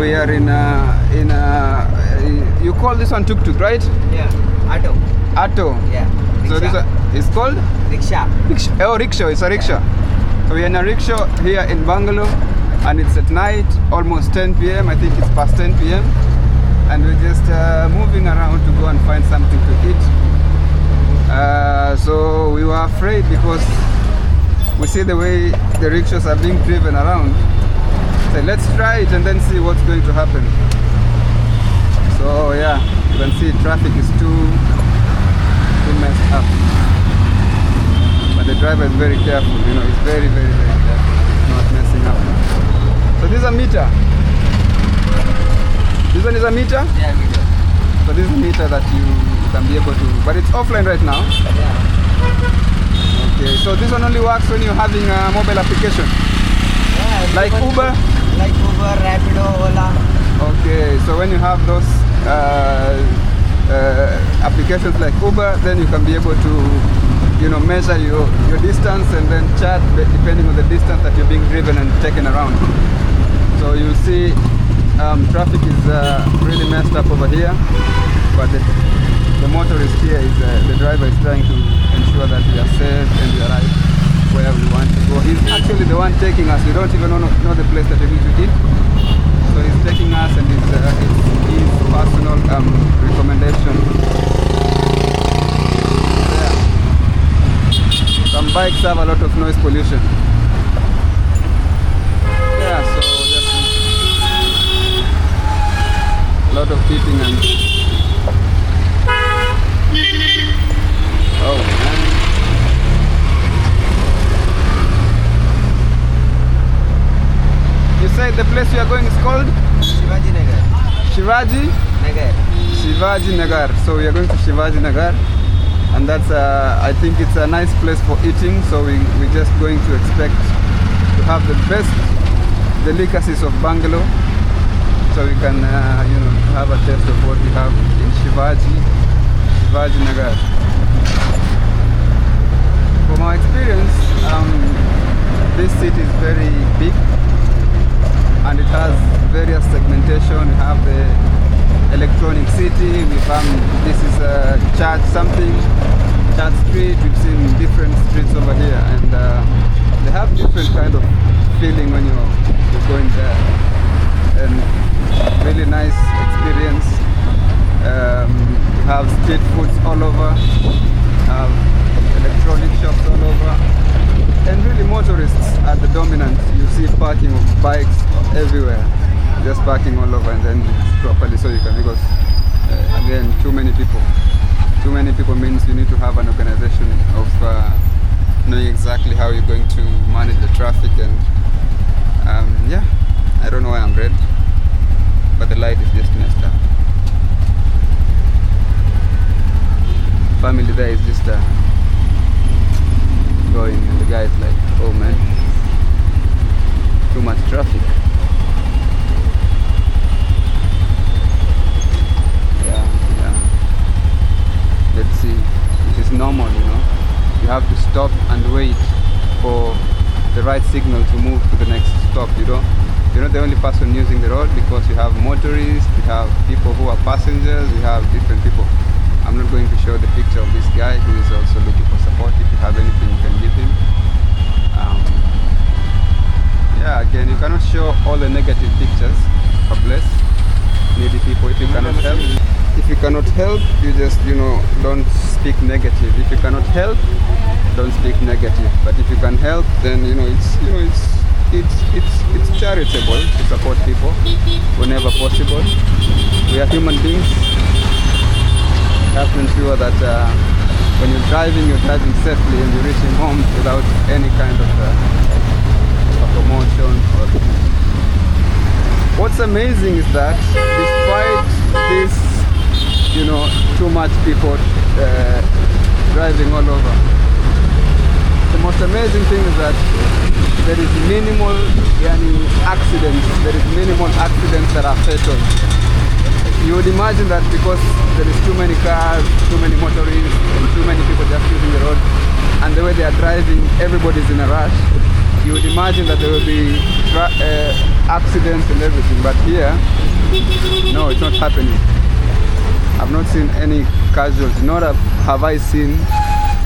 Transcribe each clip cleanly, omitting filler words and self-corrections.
we are you call this one tuk-tuk, right? Yeah, auto. Auto. Yeah. So this one is called? Rickshaw. Oh, rickshaw. It's a rickshaw. So we're in a rickshaw here in Bangalore, and it's at night, almost 10 p.m. I think it's past 10 p.m. And we're just moving around to go and find something to eat. So we were afraid because we see the way the rickshaws are being driven around. So let's try it and then see what's going to happen. So yeah, you can see traffic is too messed up. But the driver is very careful, you know, he's very, very, very careful. He's not messing up. So this is a meter. This one is a meter? Yeah, meter. So this is a meter that you can be able to, but it's offline right now. Yeah. Okay, so this one only works when you're having a mobile application. Yeah. Like Uber? Like Uber, Rapido, Ola. Okay, so when you have those applications like Uber, then you can be able to, you know, measure your distance and then chat depending on the distance that you're being driven and taken around. So you see traffic is really messed up over here, but the motorist here is the driver is trying to ensure that we are safe and we arrive where we want to go. He's actually the one taking us. We don't even know the place that we need to eat. So he's taking us, and it's his personal recommendation. Yeah. Some bikes have a lot of noise pollution. Yeah, so just a lot of beeping and oh man. You said the place you are going is called? Shivaji Nagar. Shivaji? Nagar. Shivaji Nagar. So we are going to Shivaji Nagar, and that's I think it's a nice place for eating. So we're just going to expect to have the best delicacies of Bangalore, so we can you know, have a taste of what we have in Shivaji Nagar. From our experience, this city is very big, and it has various segmentation. We have the electronic city. We found this is a church street. We've seen different streets over here, and they have different kind of feeling when you're going there, and really nice experience. We have street foods all over, have electronic shops all over, and really motorists are the dominant. You see parking of bikes everywhere, just parking all over, and then properly so you can, because again, too many people means you need to have an organization of knowing exactly how you're going to manage the traffic. And yeah, I don't know why I'm red, but the light is just messed up. Family there is just going, and the guy is like, oh man, too much traffic. Yeah. Let's see, it is normal, you know. You have to stop and wait for the right signal to move to the next stop. You're not the only person using the road, because you have motorists, you have people who are passengers, you have different people. I'm not going to show the picture of this guy who is also looking for support. If you have anything, you can give him. Yeah, again, you cannot show all the negative pictures. God bless needy people. If you cannot help, you just, you know, don't speak negative. If you cannot help, don't speak negative. But if you can help, then it's charitable to support people whenever possible. We are human beings. You have to ensure that when you're driving safely and you're reaching home without any kind of commotion. What's amazing is that despite this, you know, too much people driving all over, the most amazing thing is that there is minimal accidents. There is minimal accidents that are fatal. You would imagine that because there is too many cars, too many motorists, and too many people just using the road, and the way they are driving, everybody's in a rush. you would imagine that there will be accidents and everything, but here, no, it's not happening. I've not seen any casualties, nor have I seen,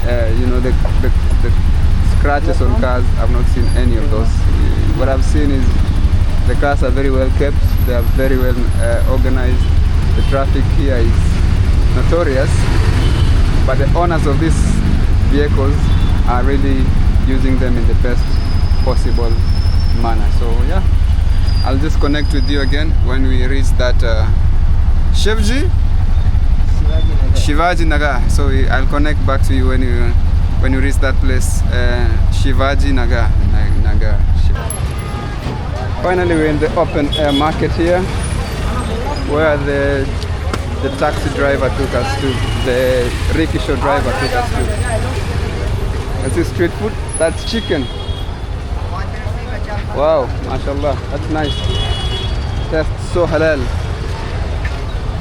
the scratches on cars. I've not seen any of those. What I've seen is the cars are very well kept, they are very well organized. The traffic here is notorious, but the owners of these vehicles are really using them in the best possible manner. So yeah, I'll just connect with you again when we reach that Shivaji Nagar. So I'll connect back to you when you reach that place, Shivaji Nagar. Finally, we're in the open air market here, where the taxi driver took us to, the rickshaw driver took us to. Is this street food? That's chicken. Wow, mashallah, that's nice. That's so halal.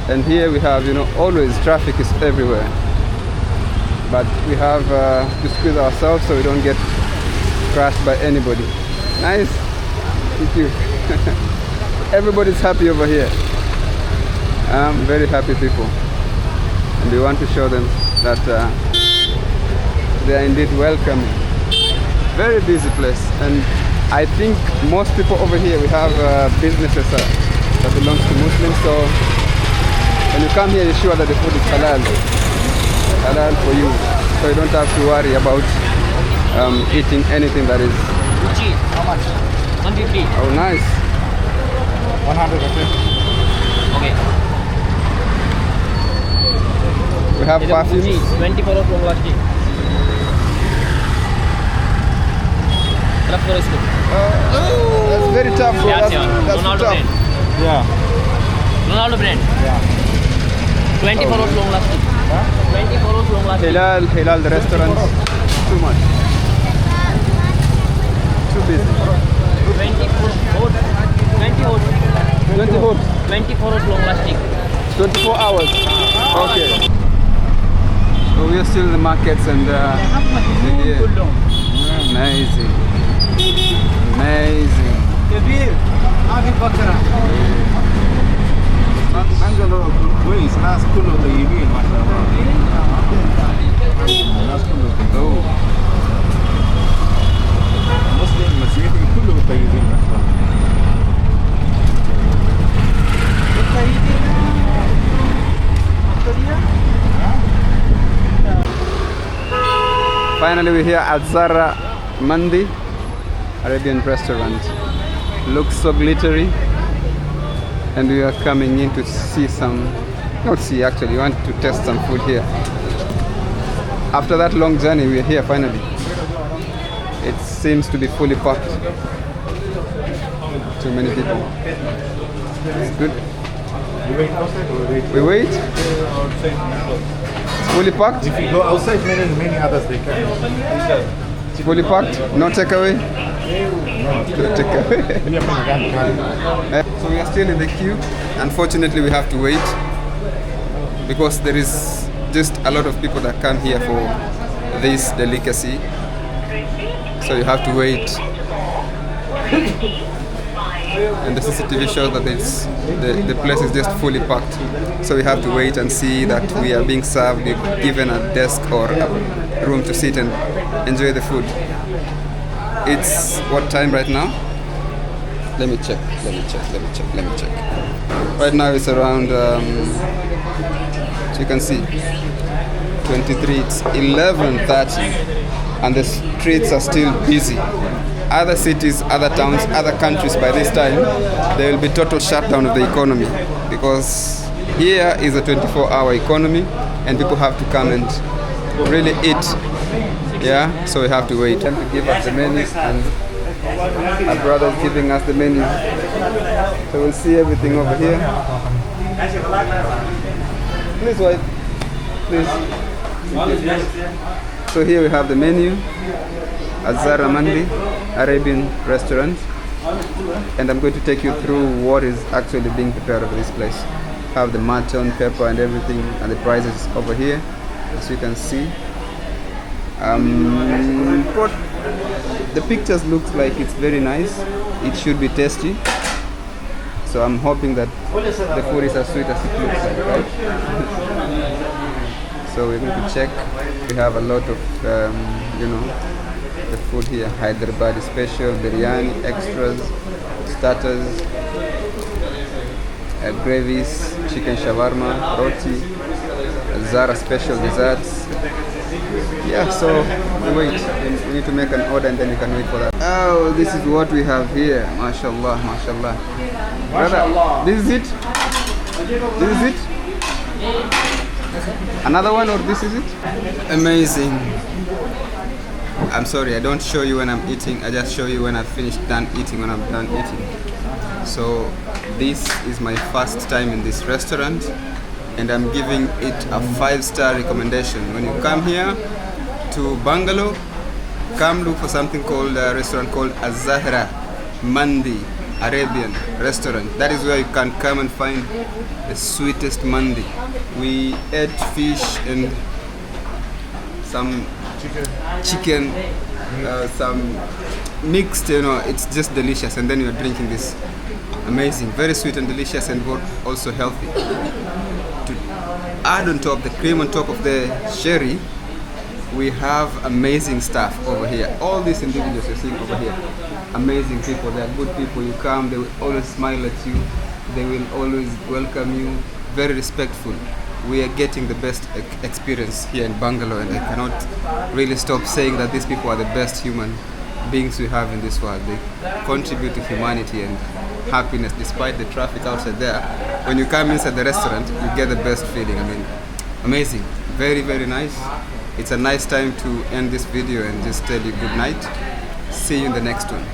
And here we have, always traffic is everywhere. But we have to squeeze ourselves so we don't get crashed by anybody. Nice. Thank you. Everybody's happy over here. Very happy people. And we want to show them that they are indeed welcoming. Very busy place. And I think most people over here, we have businesses that belongs to Muslims. So when you come here, you're sure that the food is halal. Halal for you. So you don't have to worry about eating anything that is... How much? 150. Oh, nice. 100, okay. We have perfumes. 24 of long lasting. That's very tough, bro. That's Ronaldo tough. brand. Yeah. Ronaldo brand. Yeah. 24 of long lasting. 24 of long lasting. Halal, the restaurants. Too much. Too busy. 24 hot. 20 hot. 20 hot. 24 of long lasting. 24 hours. Okay. So we are still in the markets and here. Amazing. Amazing. Bangalore كويس ناس كله طيبين ما شاء الله الناس كله Oh. مسلم مسيحي كله طيبين ما شاء الله Finally, we're here at Zara Mandi, Arabian restaurant. Looks so glittery, and we are coming in to see actually, we want to test some food here. After that long journey, we're here finally. It seems to be fully packed. Too many people. It's good. You wait outside or wait? We wait. It's fully packed. If you go outside, many others they can. It's fully packed. No takeaway. No takeaway. So we are still in the queue. Unfortunately, we have to wait because there is just a lot of people that come here for this delicacy. So you have to wait. And the CCTV shows that the place is just fully packed. So we have to wait and see that we are being served, given a desk or a room to sit and enjoy the food. It's what time right now? Let me check. Right now it's around, so you can see, 23, it's 11:30 and the streets are still busy. Other cities, other towns, other countries by this time, there will be total shutdown of the economy because here is a 24-hour economy and people have to come and really eat. Yeah, so we have to wait. And to give us the menus, and our brother is giving us the menus. So we'll see everything over here. Please, wife. Please. So here we have the menu. Zara Mandi, Arabian restaurant, and I'm going to take you through what is actually being prepared over this place. Have the mutton, pepper and everything, and the prices over here, as you can see. But the pictures looks like it's very nice. It should be tasty. So I'm hoping that the food is as sweet as it looks like, right? So we're going to check. We have a lot of, the food here. Hyderabad special, biryani, extras, starters, gravies, chicken shawarma, roti, Zara special desserts. Yeah, so we wait. We need to make an order and then we can wait for that. Oh, this is what we have here. MashaAllah, MashaAllah. Brother, this is it? This is it? Another one or this is it? Amazing. I'm sorry, I don't show you when I'm eating. I just show you when I've finished done eating, when I'm done eating. So this is my first time in this restaurant and I'm giving it a 5-star recommendation. When you come here to Bangalore, come look for something called a restaurant called Az-Zahra Mandi Arabian restaurant. That is where you can come and find the sweetest mandi. We ate fish and some chicken, some mixed, it's just delicious. And then you're drinking this amazing, very sweet and delicious and also healthy. To add on top, the cream on top of the sherry, we have amazing staff over here. All these individuals you're seeing over here, amazing people. They are good people. You come, they will always smile at you. They will always welcome you. Very respectful. We are getting the best experience here in Bangalore, and I cannot really stop saying that these people are the best human beings we have in this world. They contribute to humanity and happiness despite the traffic outside there. When you come inside the restaurant, you get the best feeling. I mean, amazing. Very, very nice. It's a nice time to end this video and just tell you good night. See you in the next one.